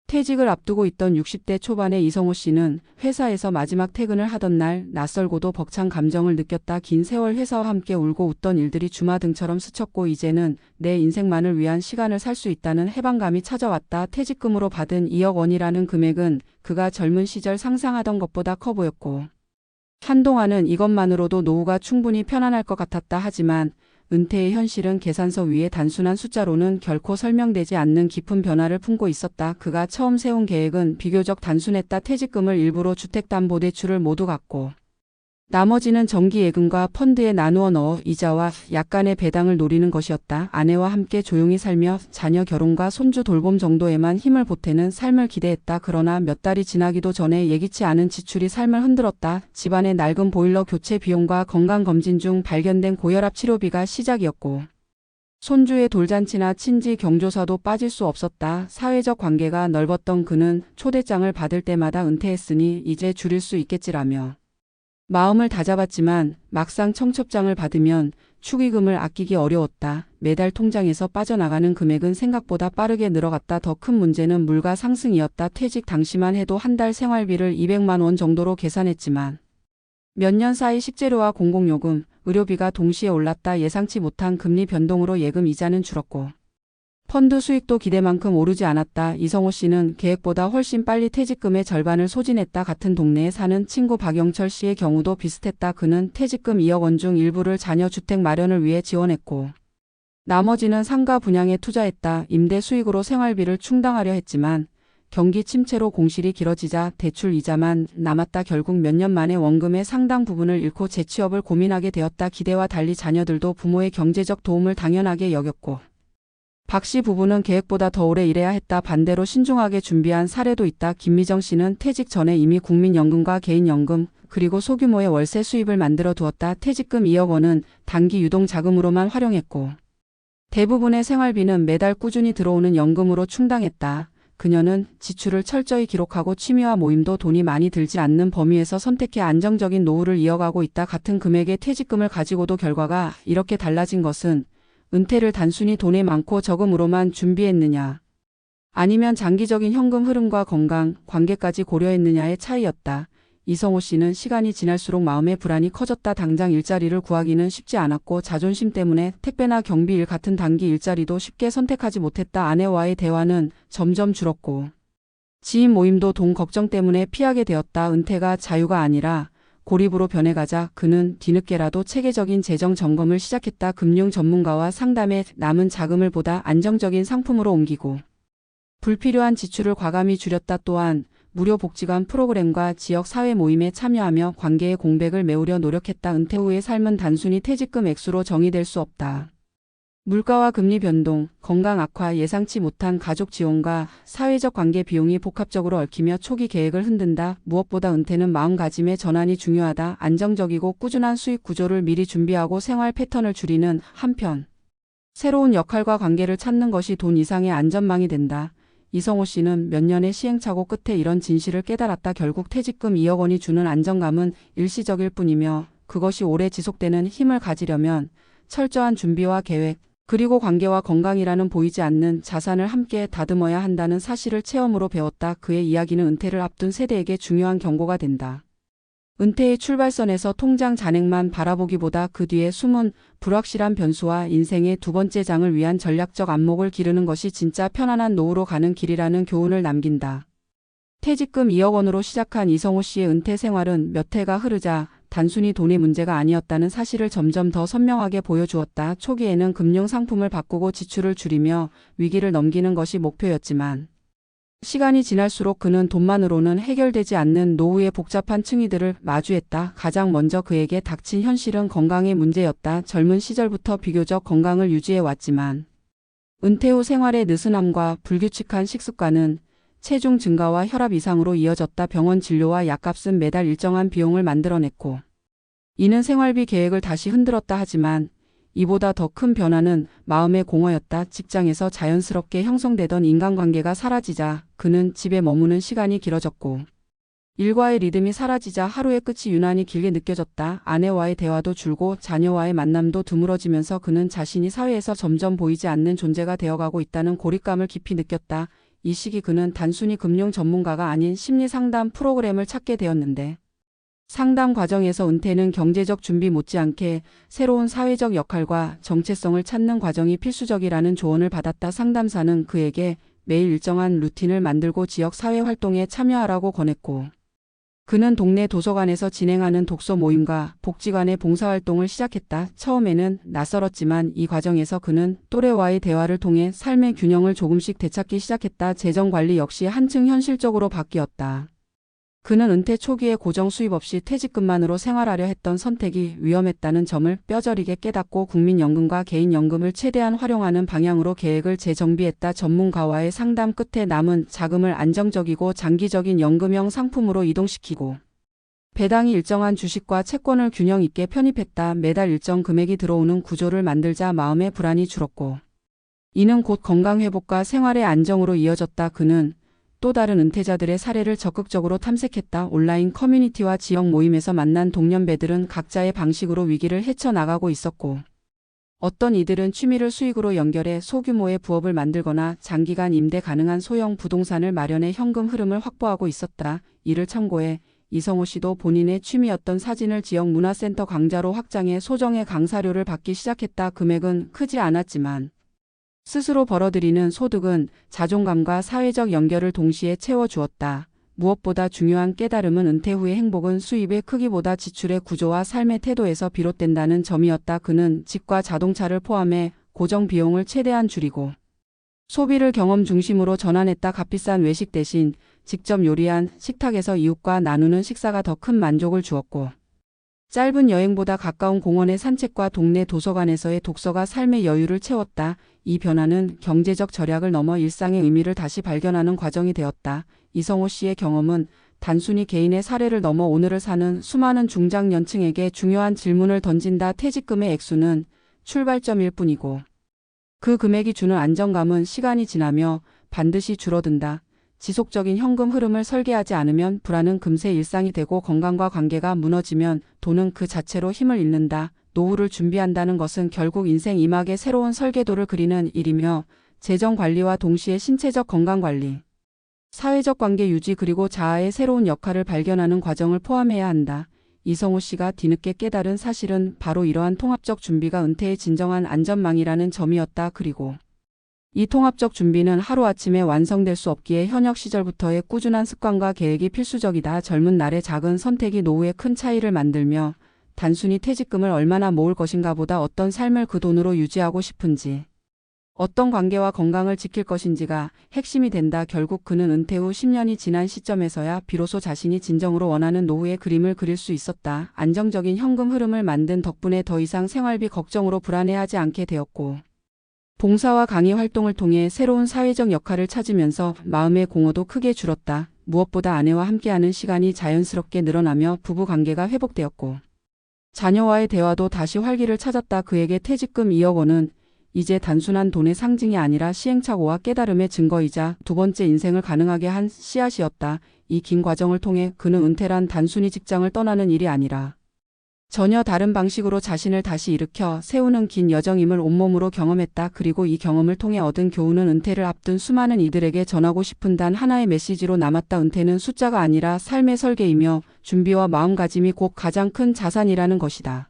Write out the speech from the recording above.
퇴직을 앞두고 있던 60대 초반의 이성호 씨는 회사에서 마지막 퇴근을 하던 날 낯설고도 벅찬 감정을 느꼈다. 긴 세월 회사와 함께 울고 웃던 일들이 주마등처럼 스쳤고 이제는 내 인생만을 위한 시간을 살 수 있다는 해방감이 찾아왔다. 퇴직금으로 받은 2억 원이라는 금액은 그가 젊은 시절 상상하던 것보다 커 보였고 한동안은 이것만으로도 노후가 충분히 편안할 것 같았다. 하지만 은퇴의 현실은 계산서 위에 단순한 숫자로는 결코 설명되지 않는 깊은 변화를 품고 있었다. 그가 처음 세운 계획은 비교적 단순했다. 퇴직금을 일부러 주택담보대출을 모두 갚고 나머지는 정기예금과 펀드에 나누어 넣어 이자와 약간의 배당을 노리는 것이었다. 아내와 함께 조용히 살며 자녀 결혼과 손주 돌봄 정도에만 힘을 보태는 삶을 기대했다. 그러나 몇 달이 지나기도 전에 예기치 않은 지출이 삶을 흔들었다. 집안의 낡은 보일러 교체 비용과 건강검진 중 발견된 고혈압 치료비가 시작이었고 손주의 돌잔치나 친지 경조사도 빠질 수 없었다. 사회적 관계가 넓었던 그는 초대장을 받을 때마다 은퇴했으니 이제 줄일 수 있겠지라며 마음을 다잡았지만 막상 청첩장을 받으면 축의금을 아끼기 어려웠다. 매달 통장에서 빠져나가는 금액은 생각보다 빠르게 늘어갔다. 더 큰 문제는 물가 상승이었다. 퇴직 당시만 해도 한 달 생활비를 200만 원 정도로 계산했지만 몇 년 사이 식재료와 공공요금, 의료비가 동시에 올랐다. 예상치 못한 금리 변동으로 예금 이자는 줄었고 펀드 수익도 기대만큼 오르지 않았다. 이성호 씨는 계획보다 훨씬 빨리 퇴직금의 절반을 소진했다. 같은 동네에 사는 친구 박영철 씨의 경우도 비슷했다. 그는 퇴직금 2억 원 중 일부를 자녀 주택 마련을 위해 지원했고 나머지는 상가 분양에 투자했다. 임대 수익으로 생활비를 충당하려 했지만 경기 침체로 공실이 길어지자 대출 이자만 남았다. 결국 몇 년 만에 원금의 상당 부분을 잃고 재취업을 고민하게 되었다. 기대와 달리 자녀들도 부모의 경제적 도움을 당연하게 여겼고 박 씨 부부는 계획보다 더 오래 일해야 했다. 반대로 신중하게 준비한 사례도 있다. 김미정 씨는 퇴직 전에 이미 국민연금과 개인연금 그리고 소규모의 월세 수입을 만들어 두었다. 퇴직금 2억 원은 단기 유동자금으로만 활용했고 대부분의 생활비는 매달 꾸준히 들어오는 연금으로 충당했다. 그녀는 지출을 철저히 기록하고 취미와 모임도 돈이 많이 들지 않는 범위에서 선택해 안정적인 노후를 이어가고 있다. 같은 금액의 퇴직금을 가지고도 결과가 이렇게 달라진 것은 은퇴를 단순히 돈이 많고 적음으로만 준비했느냐 아니면 장기적인 현금 흐름과 건강, 관계까지 고려했느냐의 차이였다. 이성호 씨는 시간이 지날수록 마음의 불안이 커졌다. 당장 일자리를 구하기는 쉽지 않았고 자존심 때문에 택배나 경비 일 같은 단기 일자리도 쉽게 선택하지 못했다. 아내와의 대화는 점점 줄었고 지인 모임도 돈 걱정 때문에 피하게 되었다. 은퇴가 자유가 아니라 고립으로 변해가자 그는 뒤늦게라도 체계적인 재정 점검을 시작했다. 금융 전문가와 상담해 남은 자금을 보다 안정적인 상품으로 옮기고 불필요한 지출을 과감히 줄였다. 또한 무료 복지관 프로그램과 지역 사회 모임에 참여하며 관계의 공백을 메우려 노력했다. 은퇴 후의 삶은 단순히 퇴직금 액수로 정의될 수 없다. 물가와 금리 변동, 건강 악화, 예상치 못한 가족 지원과 사회적 관계 비용이 복합적으로 얽히며 초기 계획을 흔든다. 무엇보다 은퇴는 마음가짐의 전환이 중요하다. 안정적이고 꾸준한 수익 구조를 미리 준비하고 생활 패턴을 줄이는 한편 새로운 역할과 관계를 찾는 것이 돈 이상의 안전망이 된다. 이성호 씨는 몇 년의 시행착오 끝에 이런 진실을 깨달았다. 결국 퇴직금 2억 원이 주는 안정감은 일시적일 뿐이며 그것이 오래 지속되는 힘을 가지려면 철저한 준비와 계획, 그리고 관계와 건강이라는 보이지 않는 자산을 함께 다듬어야 한다는 사실을 체험으로 배웠다. 그의 이야기는 은퇴를 앞둔 세대에게 중요한 경고가 된다. 은퇴의 출발선에서 통장 잔액만 바라보기보다 그 뒤에 숨은 불확실한 변수와 인생의 두 번째 장을 위한 전략적 안목을 기르는 것이 진짜 편안한 노후로 가는 길이라는 교훈을 남긴다. 퇴직금 2억 원으로 시작한 이성호 씨의 은퇴 생활은 몇 해가 흐르자 단순히 돈의 문제가 아니었다는 사실을 점점 더 선명하게 보여주었다. 초기에는 금융 상품을 바꾸고 지출을 줄이며 위기를 넘기는 것이 목표였지만 시간이 지날수록 그는 돈만으로는 해결되지 않는 노후의 복잡한 층위들을 마주했다. 가장 먼저 그에게 닥친 현실은 건강의 문제였다. 젊은 시절부터 비교적 건강을 유지해왔지만 은퇴 후 생활의 느슨함과 불규칙한 식습관은 체중 증가와 혈압 이상으로 이어졌다. 병원 진료와 약값은 매달 일정한 비용을 만들어냈고 이는 생활비 계획을 다시 흔들었다. 하지만 이보다 더 큰 변화는 마음의 공허였다. 직장에서 자연스럽게 형성되던 인간관계가 사라지자 그는 집에 머무는 시간이 길어졌고 일과의 리듬이 사라지자 하루의 끝이 유난히 길게 느껴졌다. 아내와의 대화도 줄고 자녀와의 만남도 드물어지면서 그는 자신이 사회에서 점점 보이지 않는 존재가 되어가고 있다는 고립감을 깊이 느꼈다. 이 시기 그는 단순히 금융 전문가가 아닌 심리 상담 프로그램을 찾게 되었는데 상담 과정에서 은퇴는 경제적 준비 못지않게 새로운 사회적 역할과 정체성을 찾는 과정이 필수적이라는 조언을 받았다. 상담사는 그에게 매일 일정한 루틴을 만들고 지역 사회 활동에 참여하라고 권했고 그는 동네 도서관에서 진행하는 독서 모임과 복지관의 봉사활동을 시작했다. 처음에는 낯설었지만 이 과정에서 그는 또래와의 대화를 통해 삶의 균형을 조금씩 되찾기 시작했다. 재정 관리 역시 한층 현실적으로 바뀌었다. 그는 은퇴 초기에 고정 수입 없이 퇴직금만으로 생활하려 했던 선택이 위험했다는 점을 뼈저리게 깨닫고 국민연금과 개인연금을 최대한 활용하는 방향으로 계획을 재정비했다. 전문가와의 상담 끝에 남은 자금을 안정적이고 장기적인 연금형 상품으로 이동시키고 배당이 일정한 주식과 채권을 균형 있게 편입했다. 매달 일정 금액이 들어오는 구조를 만들자 마음의 불안이 줄었고 이는 곧 건강회복과 생활의 안정으로 이어졌다. 그는 또 다른 은퇴자들의 사례를 적극적으로 탐색했다. 온라인 커뮤니티와 지역 모임에서 만난 동년배들은 각자의 방식으로 위기를 헤쳐나가고 있었고 어떤 이들은 취미를 수익으로 연결해 소규모의 부업을 만들거나 장기간 임대 가능한 소형 부동산을 마련해 현금 흐름을 확보하고 있었다. 이를 참고해 이성호 씨도 본인의 취미였던 사진을 지역 문화센터 강좌로 확장해 소정의 강사료를 받기 시작했다. 금액은 크지 않았지만 스스로 벌어들이는 소득은 자존감과 사회적 연결을 동시에 채워주었다. 무엇보다 중요한 깨달음은 은퇴 후의 행복은 수입의 크기보다 지출의 구조와 삶의 태도에서 비롯된다는 점이었다. 그는 집과 자동차를 포함해 고정 비용을 최대한 줄이고 소비를 경험 중심으로 전환했다. 값비싼 외식 대신 직접 요리한 식탁에서 이웃과 나누는 식사가 더 큰 만족을 주었고 짧은 여행보다 가까운 공원의 산책과 동네 도서관에서의 독서가 삶의 여유를 채웠다. 이 변화는 경제적 절약을 넘어 일상의 의미를 다시 발견하는 과정이 되었다. 이성호 씨의 경험은 단순히 개인의 사례를 넘어 오늘을 사는 수많은 중장년층에게 중요한 질문을 던진다. 퇴직금의 액수는 출발점일 뿐이고 그 금액이 주는 안정감은 시간이 지나며 반드시 줄어든다. 지속적인 현금 흐름을 설계하지 않으면 불안은 금세 일상이 되고 건강과 관계가 무너지면 돈은 그 자체로 힘을 잃는다. 노후를 준비한다는 것은 결국 인생 이막의 새로운 설계도를 그리는 일이며 재정 관리와 동시에 신체적 건강 관리, 사회적 관계 유지 그리고 자아의 새로운 역할을 발견하는 과정을 포함해야 한다. 이성호 씨가 뒤늦게 깨달은 사실은 바로 이러한 통합적 준비가 은퇴의 진정한 안전망이라는 점이었다. 그리고 이 통합적 준비는 하루아침에 완성될 수 없기에 현역 시절부터의 꾸준한 습관과 계획이 필수적이다. 젊은 날의 작은 선택이 노후에 큰 차이를 만들며 단순히 퇴직금을 얼마나 모을 것인가 보다 어떤 삶을 그 돈으로 유지하고 싶은지, 어떤 관계와 건강을 지킬 것인지가 핵심이 된다. 결국 그는 은퇴 후 10년이 지난 시점에서야 비로소 자신이 진정으로 원하는 노후의 그림을 그릴 수 있었다. 안정적인 현금 흐름을 만든 덕분에 더 이상 생활비 걱정으로 불안해하지 않게 되었고 봉사와 강의 활동을 통해 새로운 사회적 역할을 찾으면서 마음의 공허도 크게 줄었다. 무엇보다 아내와 함께하는 시간이 자연스럽게 늘어나며 부부 관계가 회복되었고 자녀와의 대화도 다시 활기를 찾았다. 그에게 퇴직금 2억 원은 이제 단순한 돈의 상징이 아니라 시행착오와 깨달음의 증거이자 두 번째 인생을 가능하게 한 씨앗이었다. 이 긴 과정을 통해 그는 은퇴란 단순히 직장을 떠나는 일이 아니라 전혀 다른 방식으로 자신을 다시 일으켜 세우는 긴 여정임을 온몸으로 경험했다. 그리고 이 경험을 통해 얻은 교훈은 은퇴를 앞둔 수많은 이들에게 전하고 싶은 단 하나의 메시지로 남았다. 은퇴는 숫자가 아니라 삶의 설계이며 준비와 마음가짐이 곧 가장 큰 자산이라는 것이다.